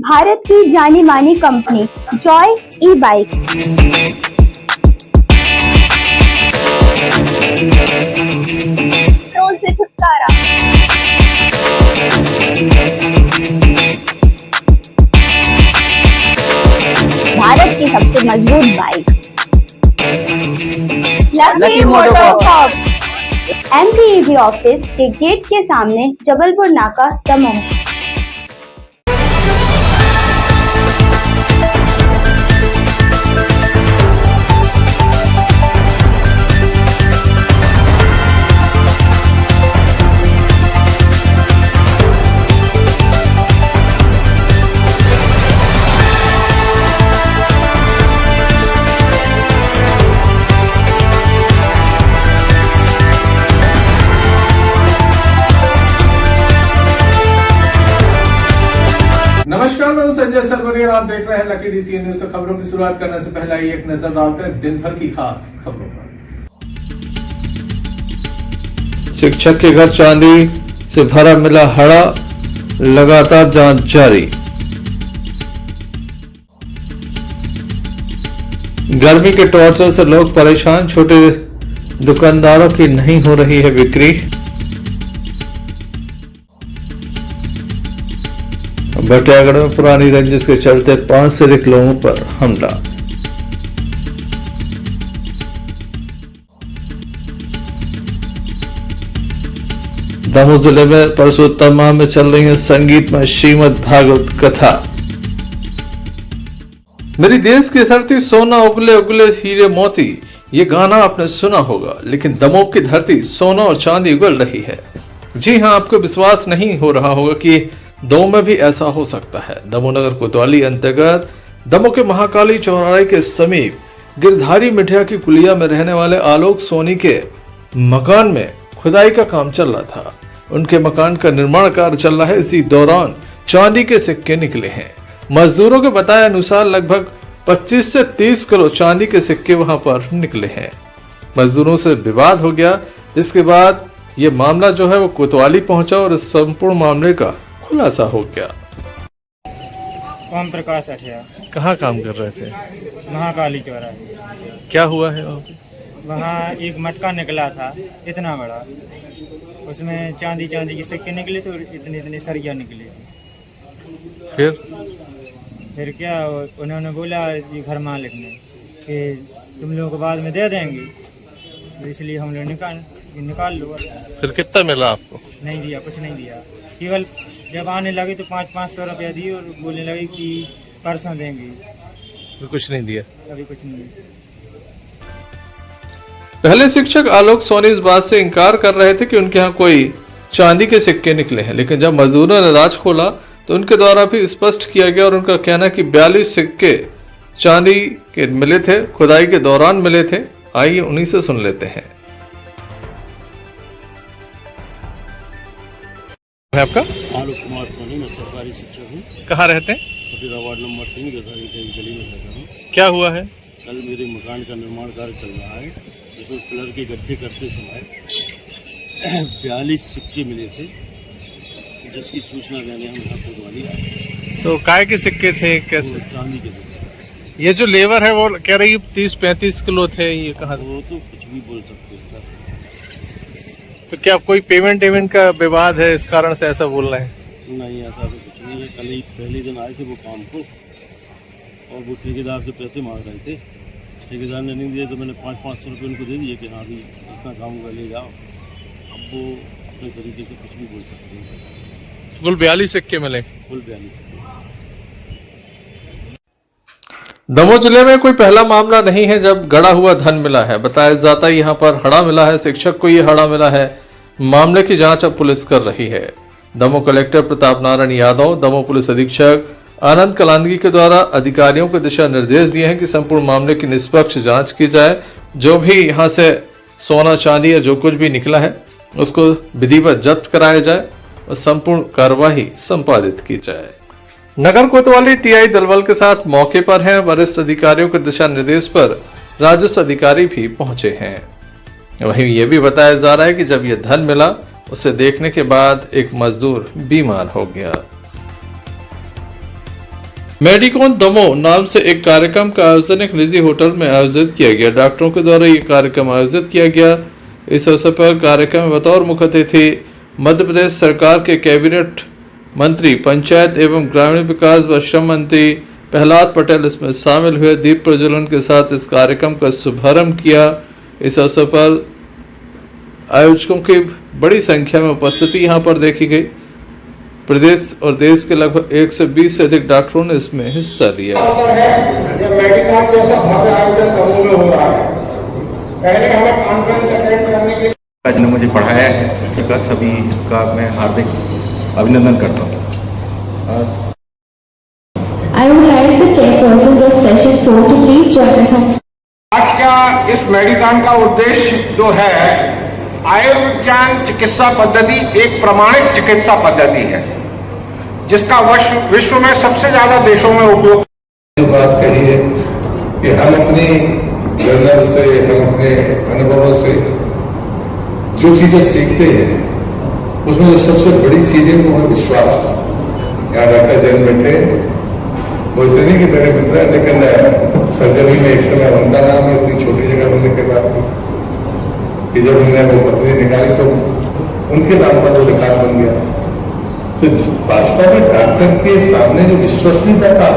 भारत की जानी मानी कंपनी जॉय ई बाइक पेट्रोल से छुटकारा। भारत की सबसे मजबूत बाइक लकी मोटरकॉर्प्स MTEV ऑफिस के गेट के सामने, जबलपुर नाका, दमोह। नमस्कार, मैं हूं संजय सरवरिया और आप देख रहे हैं लकी डीसीएन न्यूज। से खबरों की शुरुआत करने से पहले आइए एक नजर डालते हैं दिन भर की खास खबरों पर। शिक्षक के घर चांदी से भरा मिला हड़ा, लगातार जांच जारी। गर्मी के टॉर्चर से लोग परेशान, छोटे दुकानदारों की नहीं हो रही है बिक्री। बटियागढ़ में पुरानी रंजिश के चलते 5 से अधिक लोगों पर हमला। दमोह जिले में परसोत्तमा में चल रही है संगीतमय श्रीमद् भागवत कथा। मेरी देश की धरती सोना उगले उगले हीरे मोती, ये गाना आपने सुना होगा, लेकिन दमोह की धरती सोना और चांदी उगल रही है। जी हां, आपको विश्वास नहीं हो रहा होगा कि दमोह में भी ऐसा हो सकता है। दमोह नगर कोतवाली अंतर्गत दमोह के महाकाली चौराहे के समीप गिरधारी मिठिया की कुलिया में रहने वाले आलोक सोनी के मकान में खुदाई का काम चल रहा था। उनके मकान का निर्माण कार्य चल रहा है। इसी दौरान चांदी के सिक्के निकले हैं। मजदूरों के बताए अनुसार लगभग 25 से 30 किलो चांदी के सिक्के वहां पर निकले हैं। मजदूरों से विवाद हो गया। इसके बाद ये मामला जो है वो कोतवाली पहुंचा और इस संपूर्ण मामले का खुलासा हो गया। ओम प्रकाश अठिया। कहाँ काम कर रहे थे? महाकाली चौराहे। क्या हुआ है वहाँ पे? वहाँ एक मटका निकला था इतना बड़ा, उसमें चांदी के सिक्के निकले थे और इतने इतने सरिया निकले। फिर क्या उन्होंने बोला ये घर मालिक ने कि तुम लोगों को बाद में दे देंगे, तो इसलिए हम लोग निकाल लो। फिर कितना मिला आपको? नहीं दिया, कुछ नहीं दिया। केवल जब आने लगे तो 500 रुपया दिए और बोलने लगे कि परसों देंगे। फिर कुछ नहीं दिया? अभी कुछ नहीं। पहले शिक्षक आलोक सोनी इस बात से इनकार कर रहे थे कि उनके यहाँ कोई चांदी के सिक्के निकले हैं, लेकिन जब मजदूरों ने राज खोला तो उनके द्वारा भी स्पष्ट किया गया और उनका कहना है कि 42 सिक्के चांदी के मिले थे, खुदाई के दौरान मिले थे। आइए उन्हीं से सुन लेते हैं। आपका? आलोक कुमार सोनी, मैं सरकारी शिक्षक हूँ। कहाँ रहते हैं? खटीरा वार्ड नंबर 3 गिरधारी गली में रहता हूँ। क्या हुआ है? कल मेरे मकान का निर्माण कार्य चल रहा है, जिसमें पिलर के गड्ढे करते समय 42 सिक्के मिले थे, जिसकी सूचना मैंने हम यहाँ कोतवाली आए। तो काय के सिक्के थे? कैसे? चांदी के थे। ये जो लेबर है वो कह रही है 30-35 किलो थे। ये कहाँ? वो तो कुछ भी बोल सकते हैं सर। तो क्या कोई पेमेंट का विवाद है, इस कारण से ऐसा बोल रहे हैं? नहीं, ऐसा तो कुछ नहीं है। कल ही पहले दिन आए थे वो काम को, और वो ठेकेदार से पैसे मांग रहे थे। ठेकेदार ने नहीं दिए तो मैंने 500 रुपये उनको दे दिए कि हाँ भी इतना काम हुआ ले जाओ। अब वो अपने तरीके से कुछ भी बोल सकते हैं। कुल 42 सिक्के मिले। कुल 42 सिक्के। दमोह जिले में कोई पहला मामला नहीं है जब गड़ा हुआ धन मिला है। बताया जाता है यहाँ पर हड़ा मिला है, शिक्षक को ये हड़ा मिला है। मामले की जांच अब पुलिस कर रही है। दमोह कलेक्टर प्रताप नारायण यादव, दमोह पुलिस अधीक्षक आनंद कलांदगी के द्वारा अधिकारियों को दिशा निर्देश दिए हैं कि संपूर्ण मामले की निष्पक्ष जांच की जाए। जो भी यहाँ से सोना चांदी या जो कुछ भी निकला है उसको विधिवत जब्त कराया जाए और संपूर्ण कार्यवाही संपादित की जाए। नगर कोतवाली टीआई दलबल के साथ मौके पर हैं। वरिष्ठ अधिकारियों के दिशा निर्देश पर राजस्व अधिकारी भी पहुंचे हैं। वहीं यह भी बताया जा रहा है कि जब यह धन मिला उसे देखने के बाद एक मजदूर बीमार हो गया। मेडिकॉन दमोह नाम से एक कार्यक्रम का आयोजन एक निजी होटल में आयोजित किया गया। डॉक्टरों के द्वारा ये कार्यक्रम आयोजित किया गया। इस अवसर पर कार्यक्रम में बतौर मुख्य अतिथि मध्य प्रदेश सरकार के कैबिनेट मंत्री पंचायत एवं ग्रामीण विकास व श्रम मंत्री प्रहलाद पटेल इसमें शामिल हुए। दीप प्रज्वलन के साथ इस कार्यक्रम का शुभारंभ किया। इस अवसर पर आयोजकों की बड़ी संख्या में उपस्थिति यहाँ पर देखी गई। प्रदेश और देश के लगभग 120 से अधिक डॉक्टरों ने इसमें हिस्सा लिया। मेडिकॉन जैसा भव्य आयोजन दमोह में हो रहा है। पहले हमें कॉन्फ्रेंस अटेंड करने के आज ने मुझे पढ़ाया है, का सभी का मैं हार्दिक अभिनंदन करता हूँ। I would like the chairpersons of session 4 to please join us on आज का इस मेडिकॉन का उद्देश्य जो है, आयुर्विज्ञान चिकित्सा पद्धति एक प्रमाणित चिकित्सा पद्धति है जिसका विश्व में सबसे ज्यादा देशों में उपयोग। जो बात कही है कि हम अपनी जर्नल से, हम अपने अनुभवों से जो चीजें सीखते हैं उसमें जो सबसे बड़ी चीज है वो है विश्वास। यहाँ डॉक्टर जैन बैठे, वो इसलिए नहीं कि मेरे मित्र है, लेकिन सर्जरी में एक समय उनका नाम है इतनी छोटी जगह होने के बाद कि जब हमने वो पत्नी निकाली तो उनके नाम पर वो रिकॉर्ड बन गया। तो वास्तव में डॉक्टर के सामने जो विश्वसनीयता का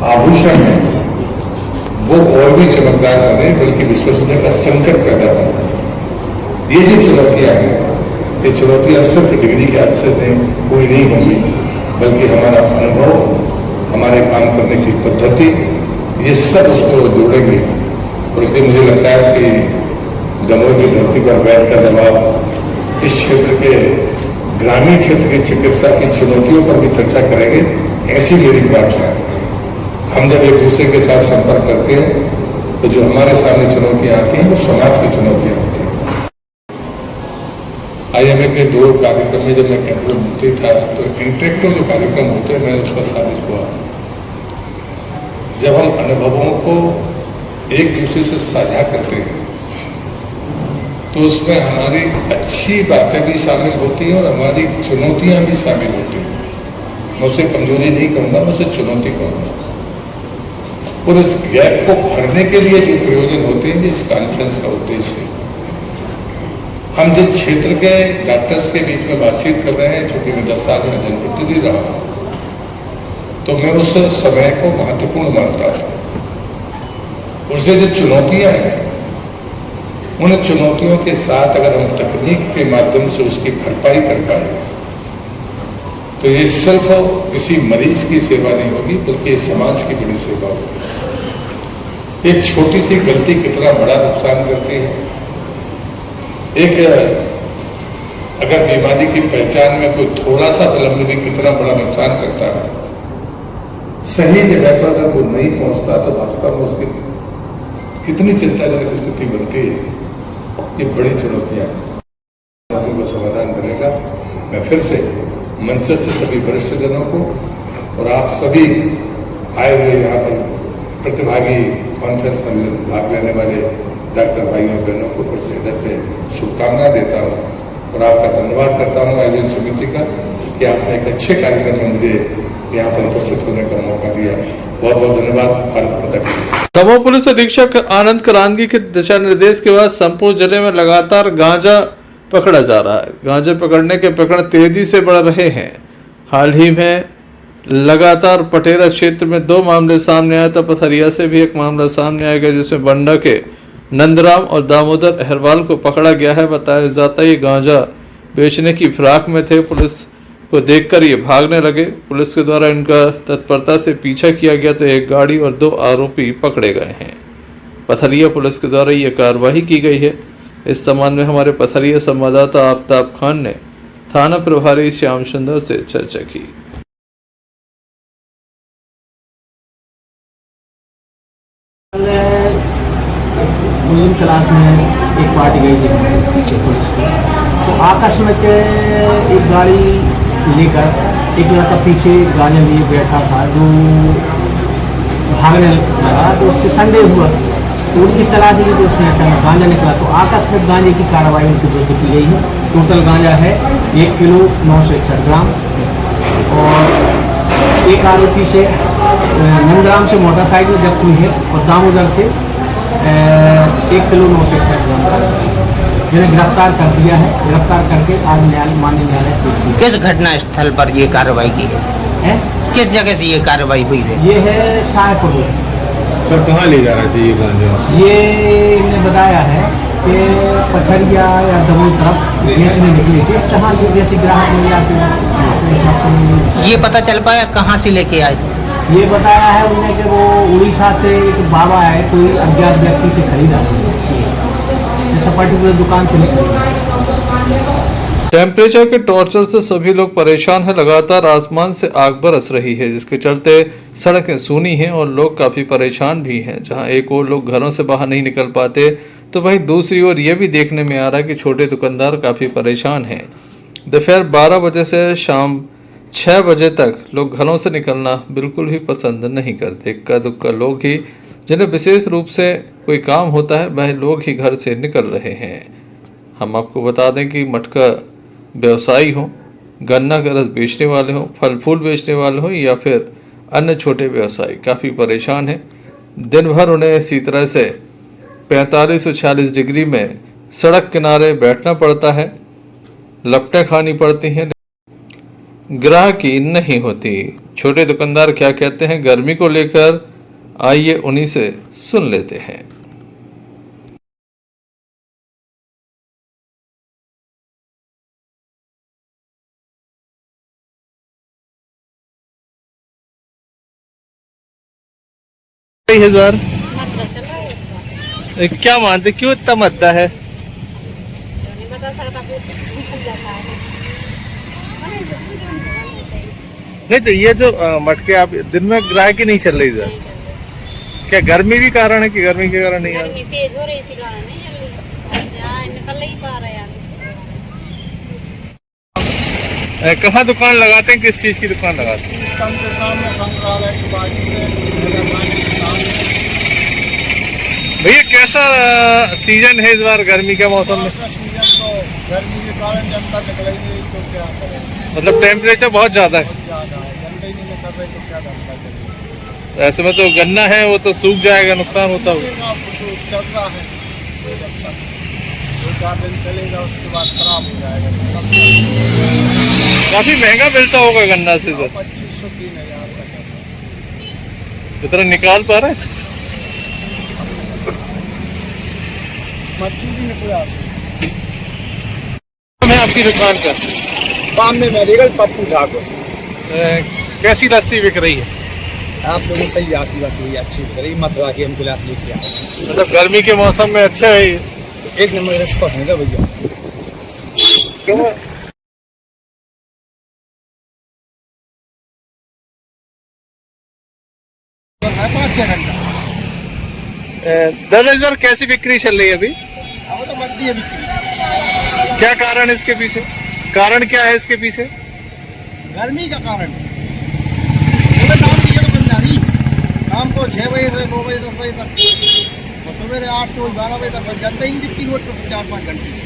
आभूषण है वो और भी चमकदार बने, बल्कि विश्वसनीयता का संकट पैदा बने। ये जो चुनौतियां हैं, ये चुनौतियां सिर्फ डिग्री के हाथ से कोई नहीं होंगी, बल्कि हमारा अनुभव, हमारे काम करने की पद्धति, ये सब उसको जोड़ेंगे। और इसलिए मुझे लगता है कि दमोह की धरती पर बैठकर जब आप इस क्षेत्र के ग्रामीण क्षेत्र की चिकित्सा की चुनौतियों पर भी चर्चा करेंगे, ऐसी मेरी बात है। हम जब एक दूसरे के साथ संपर्क करते हैं तो जो हमारे सामने चुनौतियां आती हैं वो समाज की चुनौतियां होती हैं। IMA के 2 कार्यक्रम में जब मैं कैबिनेट मंत्री था तो इंटरेक्टिव जो कार्यक्रम होते हैं मैंने उस पर शामिल हुआ। जब हम अनुभवों को एक दूसरे से साझा करते हैं तो उसमें हमारी अच्छी बातें भी शामिल होती हैं और हमारी चुनौतियां भी शामिल होती हैं। मैं उसे कमजोरी नहीं कहूँगा, मैं उसे चुनौती कहूँगा। और इस गैप को भरने के लिए जो प्रयोजन होते हैं, इस कॉन्फ्रेंस का उद्देश्य है। हम जिस क्षेत्र के डॉक्टर्स के बीच में बातचीत कर रहे हैं, क्योंकि मैं 10 साल में जनप्रतिनिधि रहा हूँ, तो मैं उस समय को महत्वपूर्ण मानता हूँ। उससे जो चुनौतियां हैं, उन चुनौतियों के साथ अगर हम तकनीक के माध्यम से उसकी भरपाई कर पाए तो ये सिर्फ किसी मरीज की सेवा नहीं होगी, बल्कि समाज की बड़ी सेवा होगी। एक छोटी सी गलती कितना बड़ा नुकसान करती है। एक अगर बीमारी की पहचान में कोई थोड़ा सा विलंब भी कितना बड़ा नुकसान करता है। सही जगह पर अगर वो नहीं पहुंचता तो वास्तव में उसकी कितनी चिंताजनक स्थिति बनती है। ये बड़ी चुनौतियां को समाधान करेगा। मैं फिर से मंचस्थ सभी वरिष्ठ जनों को और आप सभी आए हुए यहाँ पर प्रतिभागी कॉन्फ्रेंस में भाग लेने वाले डॉक्टर भाइयों बहनों को फिर से हृदय से शुभकामनाएं देता हूँ और आपका धन्यवाद करता हूँ आयोजन समिति का कि आपने एक अच्छे कार्यक्रम में मुझे यहाँ पर उपस्थित होने का मौका दिया। बहुत बहुत धन्यवाद। भारत माता की। दमोह पुलिस अधीक्षक आनंद करांगी के दिशा निर्देश के बाद संपूर्ण जिले में लगातार गांजा पकड़ा जा रहा है। गांजा पकड़ने के प्रकरण तेजी से बढ़ रहे हैं। हाल ही में लगातार पटेरा क्षेत्र में 2 मामले सामने आए, तो पथरिया से भी एक मामला सामने आएगा जिसमें बंडा के नंदराम और दामोदर अहरवाल को पकड़ा गया है। बताया जाता है ये गांजा बेचने की फिराक में थे। पुलिस को देखकर ये भागने लगे। पुलिस के द्वारा इनका तत्परता से पीछा किया गया तो एक गाड़ी और 2 आरोपी पकड़े गए हैं। पथरिया पुलिस के द्वारा ये कार्रवाई की गई है। इस संबंध में हमारे पथरिया संवाददाता आफ्ताब खान ने थाना प्रभारी श्याम सुंदर से चर्चा की। मुस्लिम क्लास में एक पार्टी गई थी पीछे पुलिस को, तो आकस्मिक एक गाड़ी लेकर एक लड़का पीछे गाने लिए बैठा था जो भागने लगा, तो उससे संदेह हुआ तो उनकी तलाश ली तो उसने गांजा निकला। तो आकस्मिक गांजे की कार्रवाई उनके विरुद्ध की गई है। टोटल गांजा है 1 किलो 961 ग्राम और एक आरोपी से नंदराम से मोटरसाइकिल जब्त हुई है और दामोदर से 1 किलो 961 ग्राम, जिन्हें गिरफ्तार कर दिया है। गिरफ्तार करके आज माननीय न्यायालय पेश किया। किस घटना स्थल पर ये कार्रवाई की है? किस जगह से ये कार्रवाई हुई है? ये है शाहपुर। सर कहाँ ले जा रहे थे ये गांजा? ये इन्हें बताया है कि पथरिया या दमोह तरफ बेचने निकले थे, जहाँ जैसे ग्राहक मिल जाते हैं। ये पता चल पाया कहाँ से लेके आए थे? ये बताया है उन्हें कि वो उड़ीसा से एक बाबा है, कोई अज्ञात व्यक्ति से खरीदा, जैसे पर्टिकुलर दुकान से नहीं खरीदा। टेम्परेचर के टॉर्चर से सभी लोग परेशान हैं। लगातार आसमान से आग बरस रही है, जिसके चलते सड़कें सूनी हैं और लोग काफ़ी परेशान भी हैं। जहां एक ओर लोग घरों से बाहर नहीं निकल पाते, तो वहीं दूसरी ओर ये भी देखने में आ रहा है कि छोटे दुकानदार काफ़ी परेशान हैं। दोपहर 12 बजे से शाम 6 बजे तक लोग घरों से निकलना बिल्कुल भी पसंद नहीं करते। इक्का दुक्का लोग ही, जिन्हें विशेष रूप से कोई काम होता है, वह लोग ही घर से निकल रहे हैं। हम आपको बता दें कि मटका व्यवसायी हों, गन्ना का रस बेचने वाले हों, फल फूल बेचने वाले हों या फिर अन्य छोटे व्यवसायी, काफ़ी परेशान हैं। दिन भर उन्हें इसी तरह से 45 से 46 डिग्री में सड़क किनारे बैठना पड़ता है, लपटें खानी पड़ती हैं, ग्राहकी नहीं होती। छोटे दुकानदार क्या कहते हैं गर्मी को लेकर, आइए उन्हीं से सुन लेते हैं। हजार क्या मानते, क्यों इतना मद्दा है? नहीं तो ये जो मटके आप दिन में ग्राहकी नहीं चल रही सर, क्या गर्मी भी कारण है कि गर्मी के कारण नहीं आ रही? तेज हो रही, इसी कारण नहीं चल रही, निकल नहीं पा रहा यार। कहाँ दुकान लगाते हैं, किस चीज की दुकान लगाते हैं? भैया कैसा सीजन है इस बार गर्मी के मौसम में? गर्मी के कारण जनता निकलेगी तो क्या करें, मतलब टेम्परेचर बहुत ज्यादा है, जनता ही नहीं निकल रही तो क्या धंधा करें। तो ऐसे में तो गन्ना है वो तो सूख जाएगा, नुकसान होता होगा। चल रहा है, 2-4 दिन चलेगा, उसके बाद खराब हो जाएगा। काफी महंगा मिलता होगा गन्ना से सर? 2500-3000 का इतना निकाल पा रहे? मच्छी भी निकला है आपकी दुकान का? सामने मेडिकल पप्पू ठाकुर। कैसी लस्सी बिक रही है? आप लोगों से सही आसी लस्सी अच्छी बिक रही, मथुरा की हम गिलास लेके आए। मतलब गर्मी के मौसम में अच्छा है ये? एक नंबर रिस्पॉन्स है भैया। क्यों? दादा इस बार कैसी बिक्री चल रही है अभी? तो मद्दी है बिक्री। क्या कारण है इसके पीछे? कारण क्या है इसके पीछे? गर्मी का कारण। काम की जगह बन जा रही, शाम को 6 बजे से 9 बजे 10 बजे तक, और सवेरे 8 से 12 बजे तक जनता ही नहीं दिखती रोड पर 4-5 घंटे।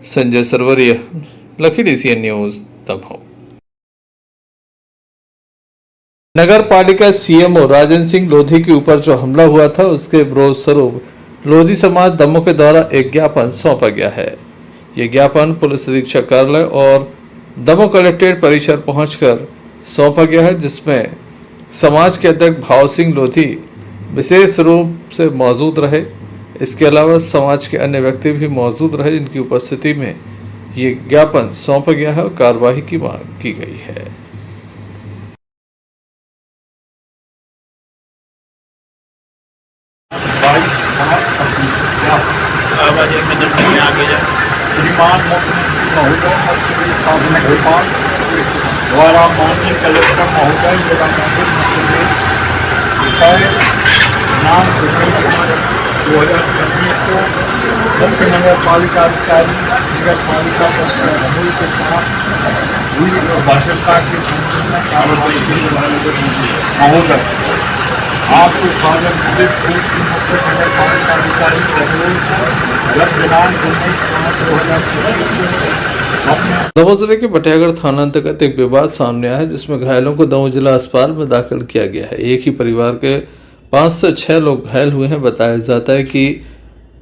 Sanjay Sarwaria, lucky DCN news, Damoh. नगर पालिका CMO राजन सिंह लोधी के ऊपर जो हमला हुआ था, उसके विरोध स्वरूप लोधी समाज दमोह के द्वारा एक ज्ञापन सौंपा गया है। ये ज्ञापन पुलिस अधीक्षक कार्यालय और दमोह कलेक्ट्रेट परिसर पहुंचकर सौंपा गया है, जिसमें समाज के अध्यक्ष भाव सिंह लोधी विशेष रूप से मौजूद रहे। इसके अलावा समाज के अन्य व्यक्ति भी मौजूद रहे, जिनकी उपस्थिति में ये ज्ञापन सौंपा गया है और कार्रवाई की मांग की गई है। श्रीमान मुख्यमंत्री महोदय सामने भोपाल द्वारा माननीय कलेक्टर महोदय जिला नाम 2026 को मुख्य नगर पालिका अधिकारी नगर पालिका अमूल के साथ हुई बाध्यता के कार्रवाई महोदय आपको स्वागत मुख्य नगर पालिका अधिकारी जब दिनांक 19/5/2026 दमोह जिले के बटियागढ़ थाना अंतर्गत एक विवाद सामने आया है, जिसमें घायलों को दमोह जिला अस्पताल में दाखिल किया गया है। एक ही परिवार के 5 से 6 लोग घायल हुए हैं। बताया जाता है कि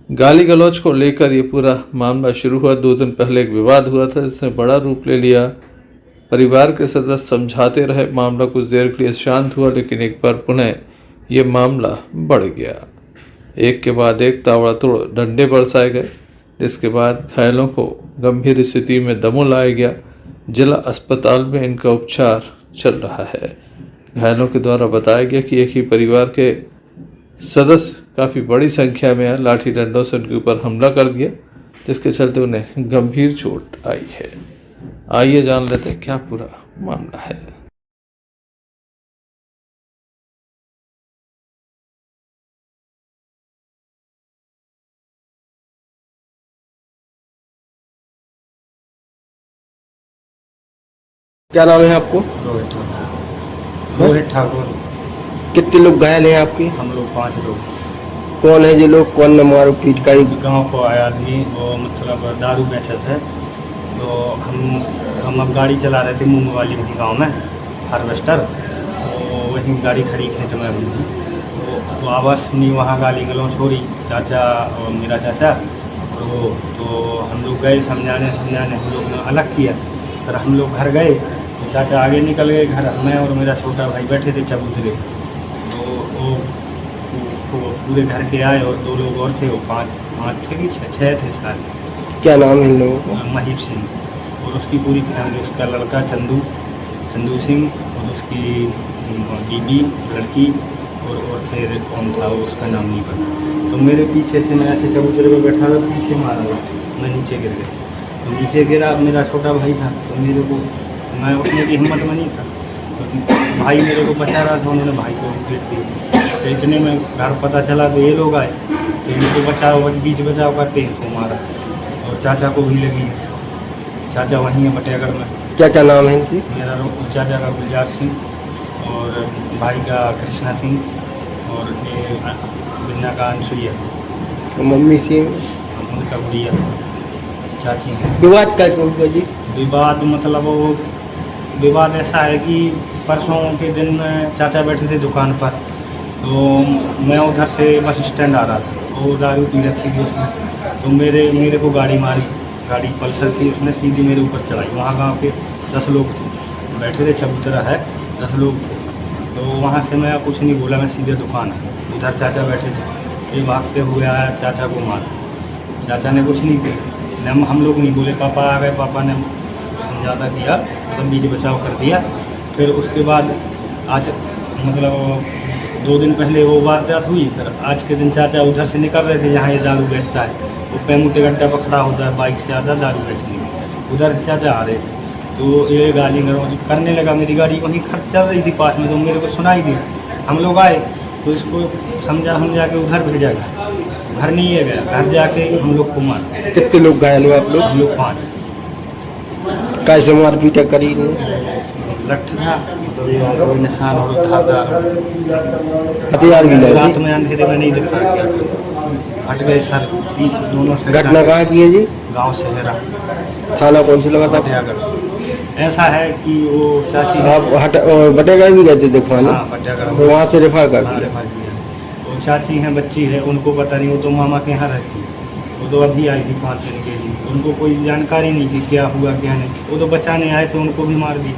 गाली गलौज को लेकर ये पूरा मामला शुरू हुआ। 2 दिन पहले एक विवाद हुआ था, जिसने बड़ा रूप ले लिया। परिवार के सदस्य समझाते रहे, मामला कुछ देर के लिए शांत हुआ, लेकिन एक बार पुनः ये मामला बढ़ गया। एक के बाद एक ताबड़तोड़ डंडे बरसाए गए, जिसके बाद घायलों को गंभीर स्थिति में दमोह लाया गया। जिला अस्पताल में इनका उपचार चल रहा है। घायलों के द्वारा बताया गया कि एक ही परिवार के सदस्य काफ़ी बड़ी संख्या में लाठी डंडों से उनके ऊपर हमला कर दिया, जिसके चलते उन्हें गंभीर चोट आई है। आइए जान लेते हैं क्या पूरा मामला है। क्या नाम है आपको? रोहित ठाकुर। कितने लोग घायल हैं आपके? हम लोग 5 लोग। कौन है जो लोग? कौन ने मारो पीट का? गांव को आया आदमी, वो मतलब दारू बेचत है। तो हम अब गाड़ी चला रहे थे मूंग वाली वहीं गांव में हार्वेस्टर। तो वहीं गाड़ी खड़ी खेत में अभी थी। तो आवाज़ सुनी, वहाँ गाली गलौज हो रही, चाचा और मेरा चाचा और वो। तो हम लोग गए समझाने हम लोग ने अलग किया। फिर हम लोग घर गए तो चाचा आगे निकल गए घर, मैं और मेरा छोटा भाई बैठे थे चबूतरे। तो वो पूरे घर के आए और 2 लोग और थे, वो 5 थे कि 6 थे शायद। क्या नाम है इन लोगों का? महीप सिंह और उसकी पूरी फैमिली, उसका लड़का चंदू सिंह और उसकी बीबी लड़की और फिर कौन था वो, उसका नाम नहीं पता। तो मेरे पीछे से, मैं ऐसे चबूतरे पर बैठा था, पीछे मारा था, मैं नीचे गिर गया। तो नीचे गिरा, मेरा छोटा भाई था, तो मेरे को, मैं उठने की हिम्मत में नहीं था, तो भाई मेरे को बचा रहा था, उन्होंने भाई को पीट दी। तो इतने में घर पता चला तो ये लोग आए, तो इनको बचाव करके इनको मारा और चाचा को भी लगी। चाचा वहीं है बटियागढ़ में। क्या क्या नाम है इनकी? मेरा चाचा का गुलजार सिंह और भाई का कृष्णा सिंह और बिन्ना का अनसुईया। मम्मी सिंह उनका गुड़िया चाची है। विवाद क्या हुआ जी? विवाद मतलब वो विवाद ऐसा है कि परसों के दिन में चाचा बैठे थे दुकान पर, तो मैं उधर से बस स्टैंड आ रहा था, वो दारू पी रखी थी उसने। तो मेरे को गाड़ी मारी, गाड़ी पल्सर थी, उसने सीधी मेरे ऊपर चलाई। वहाँ गांव के 10 लोग थे, बैठे थे, चबूतरा है, 10 लोग थे। तो वहाँ से मैं कुछ नहीं बोला, मैं सीधे दुकान है, उधर चाचा बैठे थे। ये भागते हुए आया, चाचा को मारा। चाचा ने कुछ नहीं किया, हम लोग नहीं बोले, पापा आ गए, पापा ने समझाता किया, मतलब बीच बचाव कर दिया। फिर उसके बाद आज मतलब 2 दिन पहले वो वारदात हुई। फिर आज के दिन चाचा उधर से निकल रहे थे जहाँ ये दारू बेचता है, वो पेमुटे गड्ढा पर खड़ा होता है, बाइक से आता दारू बेचने में, उधर से चाचा आ रहे थे। तो ये गाली गलौज करने लगा। मेरी गाड़ी वहीं खट चल रही थी पास में, तो मेरे को सुनाई दी। हम लोग आए तो इसको समझा के उधर भेजा गया, घर नहीं है गया, घर जाके हम लोग को मारा। कितने लोग घायल हुए आप लोग? हम लोग 5। कैसे मारपीट करी? लठ था, कोई निशान और था, हथियार भी लगे? रात में अंधेरे में नहीं दिखा गया, हट गए सर दोनों से। घटना कहाँ की है जी? गांव शहरा। थाना कौन सी लगा था? बटियागढ़। ऐसा है कि वो चाची, आप बटियागढ़ भी गए थे देखवाने? हाँ बटियागढ़। वहाँ से रेफर कर दिया? वो चाची हैं, बच्ची है, उनको पता नहीं, वो तो मामा के यहाँ रहती, वो तो अभी आई थी 5 दिन के लिए, उनको कोई जानकारी नहीं थी क्या हुआ क्या नहीं, वो तो बचाने आए थे, उनको भी मार दी।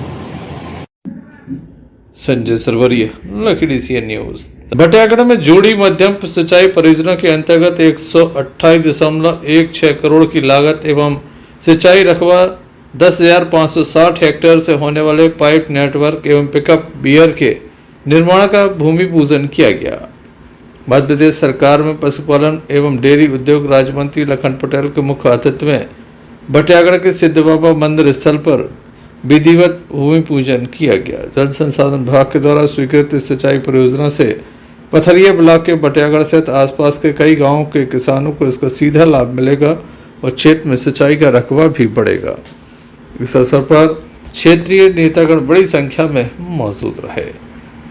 Sanjay Sarwaria, lucky D CN news. Batiyagarh में जोड़ी मध्यम सिंचाई परियोजना के अंतर्गत 128.16 करोड़ की लागत एवं सिंचाई रकबा 10,560 हेक्टेयर से होने वाले पाइप नेटवर्क एवं पिकअप बियर के निर्माण का भूमि पूजन किया गया। मध्य प्रदेश सरकार में पशुपालन एवं डेयरी उद्योग राज्य मंत्री लखन पटेल के मुख्य अतिथि में बटियागढ़ के सिद्ध बाबा मंदिर स्थल पर विधिवत भूमि पूजन किया गया। जल संसाधन विभाग के द्वारा स्वीकृत इस सिंचाई परियोजना से पथरिया ब्लॉक के बटियागढ़ सहित आसपास के कई गांवों के किसानों को इसका सीधा लाभ मिलेगा और क्षेत्र में सिंचाई का रकबा भी बढ़ेगा। इस अवसर पर क्षेत्रीय नेतागण बड़ी संख्या में मौजूद रहे।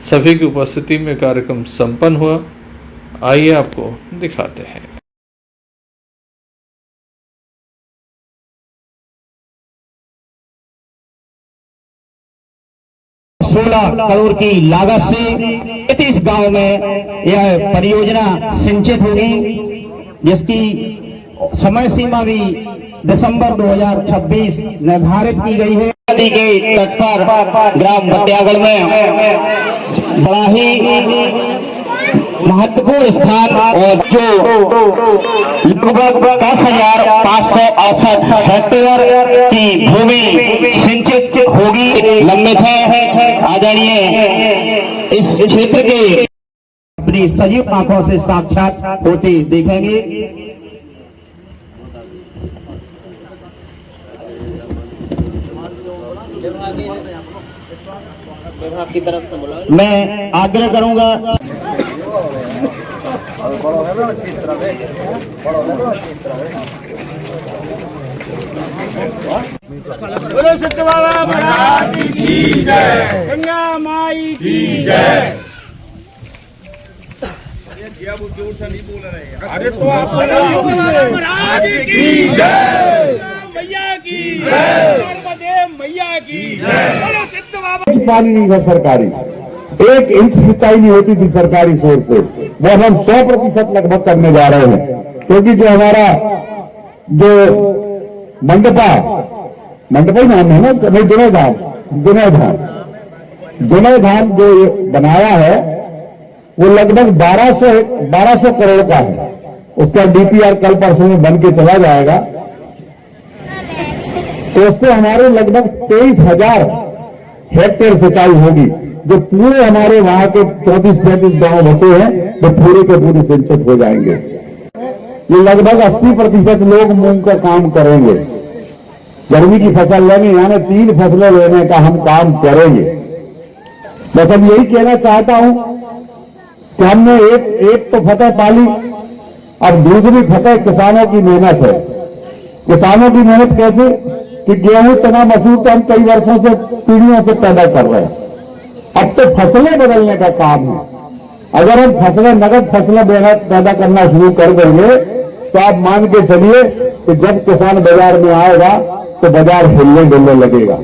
सभी की उपस्थिति में कार्यक्रम संपन्न हुआ। आइए आपको दिखाते हैं। 16 करोड़ की लागत से 33 गांव में यह परियोजना सिंचित होगी, जिसकी समय सीमा भी दिसंबर 2026 निर्धारित की गई है। नदी के तट पर ग्राम बत्यागढ़ में बड़ा ही महत्वपूर्ण स्थान और जो लगभग 10,568 हेक्टेयर की भूमि सिंचित होगी लंबित है। आदरणीय इस क्षेत्र के अपनी सजीव आंखों से साक्षात होते देखेंगे। मैं आग्रह करूंगा बोलो सत्य बाबा महाराज की जय, गंगा माई की जय। जोर से नहीं बोल रहे हैं। अरे तो आप महाराज की जय, मैया की जय, नर्मदे मैया की जय। बोलो सत्य बाबा। पानी नहीं था सरकारी, 1 इंच सिंचाई नहीं होती थी सरकारी सोर्स से, वो हम 100% लगभग करने जा रहे हैं। क्योंकि जो हमारा जो मंडपा ही नाम है ना, नहीं दुनय धाम जो बनाया है वो लगभग 1200 करोड़ का है। उसका डीपीआर कल परसों में बन के चला जाएगा, तो उससे हमारे लगभग 23,000 हेक्टेयर सिंचाई होगी, जो पूरे हमारे वहां के 34-35 गांव बचे हैं वो पूरे के पूरे सिंचित हो जाएंगे। ये लगभग 80% लोग मूंग का काम करेंगे। गर्मी की फसल लेने यानी 3 फसलें लेने का हम काम करेंगे। बस अब यही कहना चाहता हूं कि हमने एक तो फतह पाली, अब दूसरी फतह किसानों की मेहनत है। किसानों की मेहनत कैसे कि गेहूं चना मसूर तो हम कई वर्षों से पीढ़ियों से पैदा कर रहे हैं, अब तो फसलें बदलने का काम है। अगर हम फसलें नगद फसलें पैदा करना शुरू कर देंगे तो आप मान के चलिए कि जब किसान बाजार में आएगा तो बाजार हिलने डुलने लगेगा।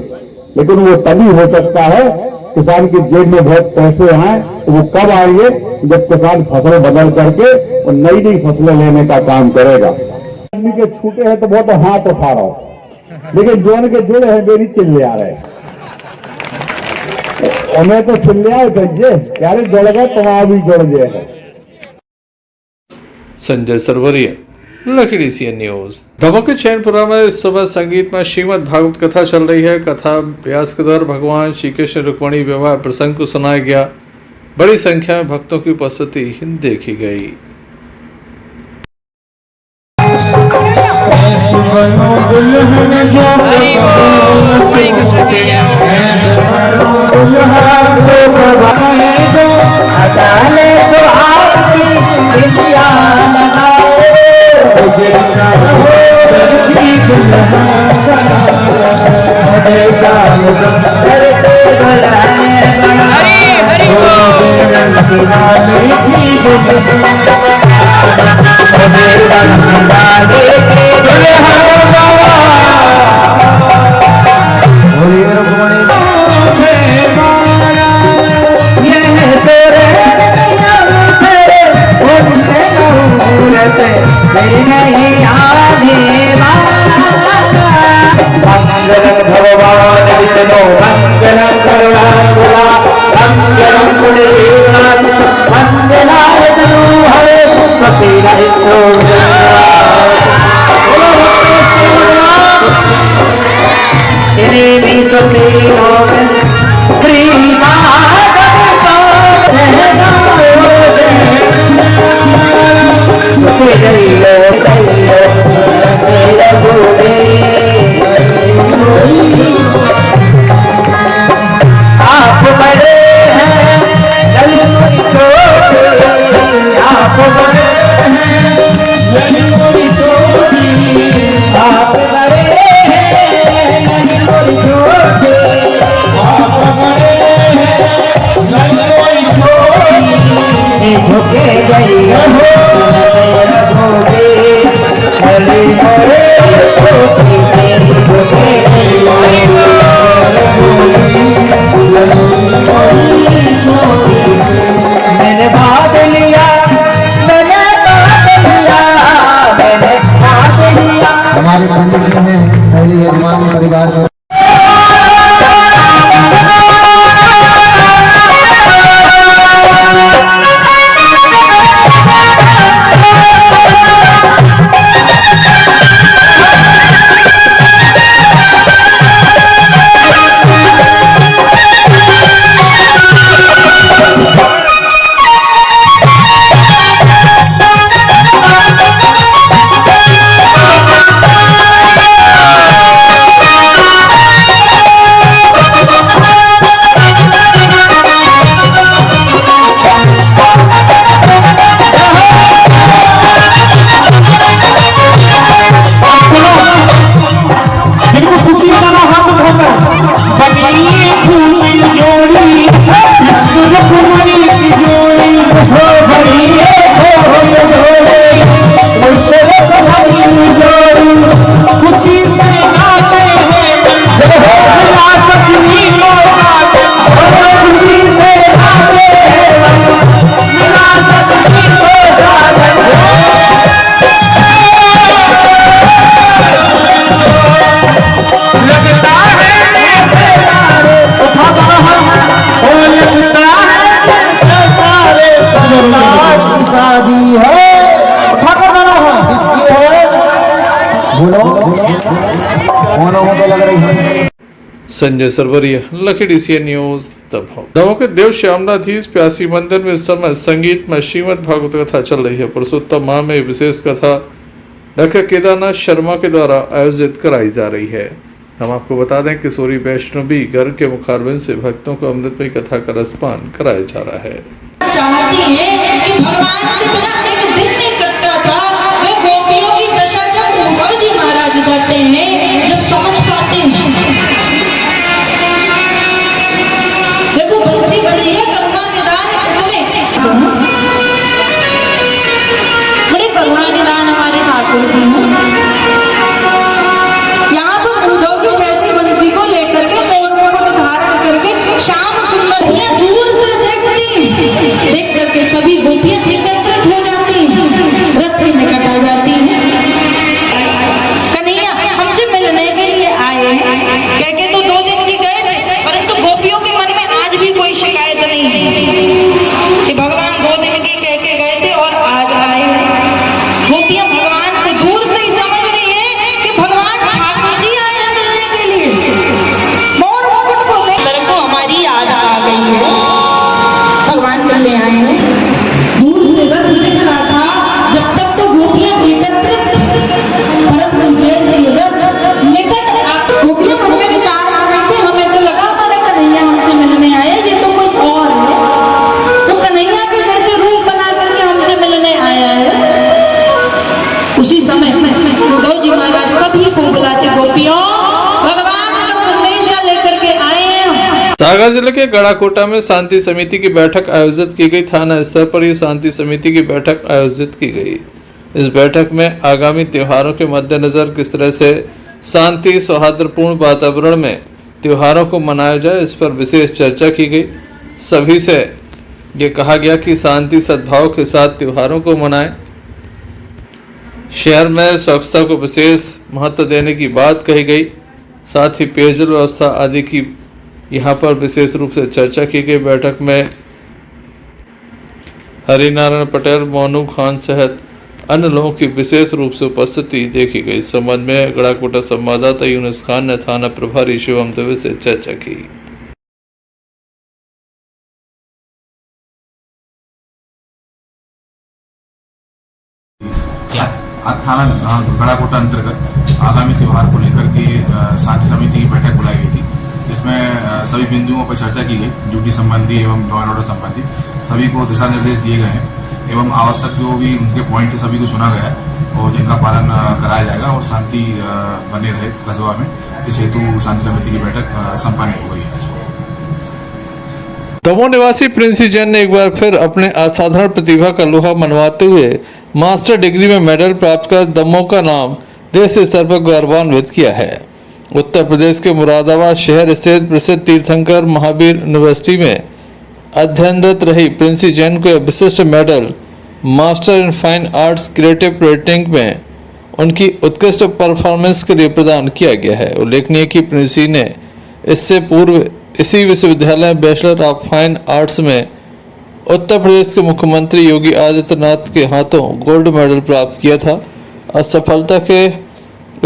लेकिन वो तभी हो सकता है किसान की जेब में बहुत पैसे आए, तो वो कब आएंगे जब किसान फसल बदल करके वो नई फसलें लेने का काम करेगा। आदमी के छूटे हैं तो बहुत हाथ उठा रहा हूं, लेकिन जो उनके जुड़े हैं मेरी चिल्ले आ रहे हैं, उन्हें तो चिल्लिया चाहिए, क्या जुड़ गए तुम भी जुड़ गए। Sanjay Sarwaria, lucky D CN news. Damoh के चैनपुरा में इस सुबह संगीत में श्रीमद् भागवत कथा चल रही है। कथा व्यास के द्वारा भगवान श्री कृष्ण रुक्मिणी विवाह प्रसंग को सुनाया गया। बड़ी संख्या में भक्तों की उपस्थिति देखी गई। भगवान विष्णु मंगलम करुणाकुला मंगलम पुण्यनाथ मंगलाय तनु हरे सुखी रहितो तेरे भी तो तेरो श्री माधव को रहना हो तेरे गोदे आप बड़े हैं जलपुरी चोटी, आप बड़े हैं जलपुरी चोटी, आप बड़े हैं जलपुरी चोटी, आप बड़े हैं जलपुरी चोटी, झुके गई हो झोगे चले गए छोटी झुके गई हमारे पंडित जी ने पहले यजमान परिवार को संजय सरवरिया, लकी डीसीएन न्यूज दमोह। दमोह के देव श्यामनाधीश प्यासी मंदिर में इस समय संगीत में श्रीमद भागवत कथा चल रही है। पुरुषोत्तम माह में विशेष कथा डॉक्टर केदारनाथ शर्मा के द्वारा आयोजित कराई जा रही है। हम आपको बता दें कि किशोरी वैष्णवी घर के मुखारबिंद से भक्तों को अमृतमयी कथा का रसपान कराया जा रहा है। चाहती है कि भगवान से बिना एक दिन नहीं कटता था। वे गोपियों की दशा जब उद्धव जी महाराज करते हैं, जब समझ पाते हैं। देखो भक्ति बड़ी है, करुणा निदान कितने बड़े करुणा निदान हमारे ठाकुर जी हैं। यहाँ पर उद्धव जी जैसी बंसी को लेकर के मोर को धारण करके श्याम सुंदरियां दूर से देखती, देख करके सभी गोपियां एकत्रित हो जाती हैं, रथ के निकट आ जाती हैं। कन्हैया हमसे मिलने के लिए आए हैं, कह के तो 2 दिन की गए थे, परंतु गोपियों के मन में आज भी कोई शिकायत नहीं है कि भगवान 2 दिन की कह के गए थे और आज आए। गोपियां भगवान को दूर से ही समझ रही है कि भगवान ठाकुर जी आए हैं मिलने के लिए। मोर मुकुट को देख को हमारी याद आ गई है, भगवान मिलने आए हैं। दूर से रथ दिख रहा था, जब तक तो गोपियां एकत्रित, परंतु जैसे रथ निकट गोपियां मन में विचार आ रहे थे, हमें तो लगा था कन्हैया हमसे मिलने आए, ये तो कोई और है, तो कन्हैया के जैसे रूप बना करके हमसे मिलने आया है। उसी समय उद्धव जी महाराज कभी को बुलाते, गोपियों भगवान का संदेश लेकर के आए हैं। सागर जिले के गड़ाकोटा में शांति समिति की बैठक आयोजित की गई। थाना स्तर पर यह शांति समिति की बैठक आयोजित की गई। इस बैठक में आगामी त्योहारों के मद्देनजर किस तरह से शांति सौहार्दपूर्ण वातावरण में त्योहारों को मनाया जाए, इस पर विशेष चर्चा की गई। सभी से ये कहा गया कि शांति सद्भाव के साथ त्योहारों को मनाएं। शहर में स्वच्छता को विशेष महत्व देने की बात कही गई। साथ ही पेयजल व्यवस्था आदि की यहाँ पर विशेष रूप से चर्चा की गई। बैठक में हरिनारायण पटेल, मोनू खान सहित अन्य लोगों की विशेष रूप से उपस्थिति देखी गई। इस संबंध में गड़ाकोटा संवाददाता यूनुस खान ने थाना प्रभारी शिवम दुबे से चर्चा की। आज थाना गड़ाकोटा अंतर्गत आगामी त्यौहार को लेकर के शांति समिति की बैठक बुलाई गई थी, जिसमें सभी बिंदुओं पर चर्चा की गई। ड्यूटी संबंधी एवं लॉ एंड ऑर्डर संबंधी सभी को दिशा निर्देश दिए गए हैं एवं आवश्यक जो भी उनके पॉइंट थे सभी को सुना गया है और जिनका पालन कराया जाएगा और शांति बने रहे कस्बा में, इस हेतु शांति समिति की बैठक संपन्न हो गई है। दमोह निवासी प्रिंसी जैन ने एक बार फिर अपने असाधारण प्रतिभा का लोहा मनवाते हुए मास्टर डिग्री में मेडल प्राप्त कर दमोह का नाम देश स्तर पर गौरवान्वित किया है। उत्तर प्रदेश के मुरादाबाद शहर स्थित प्रसिद्ध तीर्थंकर महावीर यूनिवर्सिटी में अध्ययनरत रही प्रिंसी जैन को विशिष्ट medal master in fine arts creative painting में उनकी उत्कृष्ट परफॉर्मेंस के लिए प्रदान किया गया है। उल्लेखनीय कि प्रिंसी ने इससे पूर्व इसी विश्वविद्यालय में बैचलर ऑफ फाइन आर्ट्स में उत्तर प्रदेश के मुख्यमंत्री योगी आदित्यनाथ के हाथों गोल्ड मेडल प्राप्त किया था और सफलता के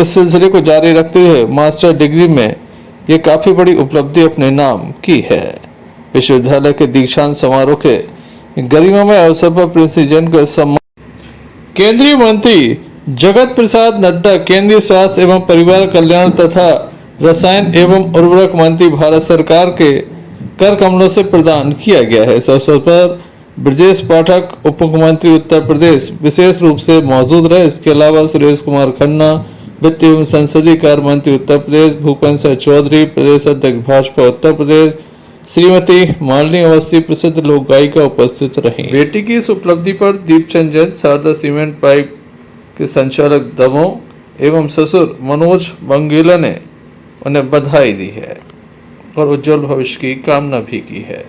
इस सिलसिले को जारी रखते हुए मास्टर डिग्री में ये काफ़ी बड़ी उपलब्धि अपने नाम की है। विश्वविद्यालय के दीक्षांत समारोह के गरिमामय अवसर पर प्रिंसी जैन को सम्मान। केंद्रीय मंत्री जगत प्रसाद नड्डा, केंद्रीय स्वास्थ्य एवं परिवार कल्याण तथा रसायन एवं उर्वरक मंत्री भारत सरकार के कर कमलों से प्रदान किया गया है। इस अवसर पर ब्रजेश पाठक, उप मुख्यमंत्री उत्तर प्रदेश, विशेष रूप से मौजूद रहे। इसके अलावा सुरेश कुमार खन्ना, वित्त एवं संसदीय कार्य मंत्री उत्तर प्रदेश, भूपेंद्र चौधरी, प्रदेश अध्यक्ष भाजपा उत्तर प्रदेश, श्रीमती मालिनी अवस्थी, प्रसिद्ध लोक गायिका उपस्थित रही। बेटी की इस उपलब्धि पर दीपचंद जैन, शारदा सीमेंट पाइप के संचालक दमोह एवं ससुर मनोज बंगेला ने उन्हें बधाई दी है और उज्जवल भविष्य की कामना भी की है।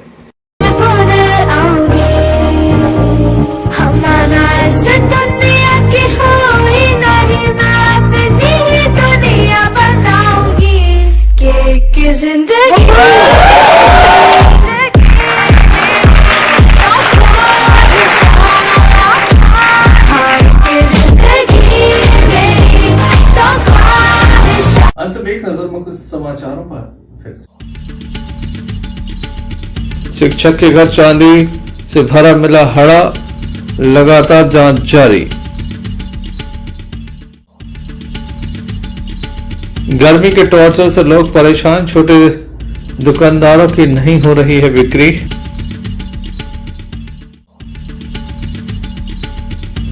अंत में एक नजर में कुछ समाचारों पर फिर शिक्षक के घर चांदी से भरा मिला हड़ा, लगातार जांच जारी। गर्मी के टॉर्चर से लोग परेशान, छोटे दुकानदारों की नहीं हो रही है बिक्री।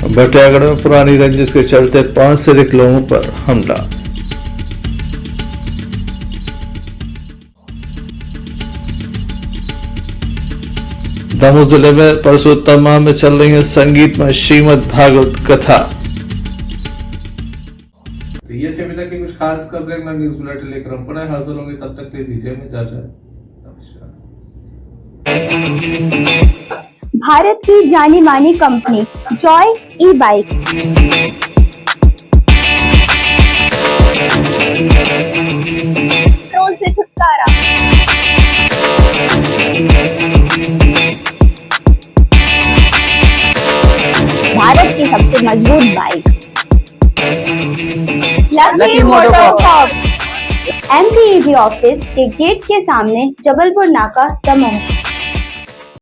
बटियागढ़ में पुरानी रंजिश के चलते 5 से अधिक लोगों पर हमला। दमोह जिले में परसोत्तमा में चल रही है संगीत में श्रीमद् भागवत कथा। तो ये थे अभी तक की कुछ खास खबरें। मैं न्यूज़ बुलेटिन लेकर हम पुनः हाजिर होंगे, तब तक के लिए दीजिए हमें इजाजत। भारत की जानी मानी कंपनी जॉय ई बाइक पेट्रोल से छुटकारा, भारत की सबसे मजबूत बाइक लकी मोटरकॉर्प्स, MTEB ऑफिस के गेट के सामने, जबलपुर नाका, दमोह।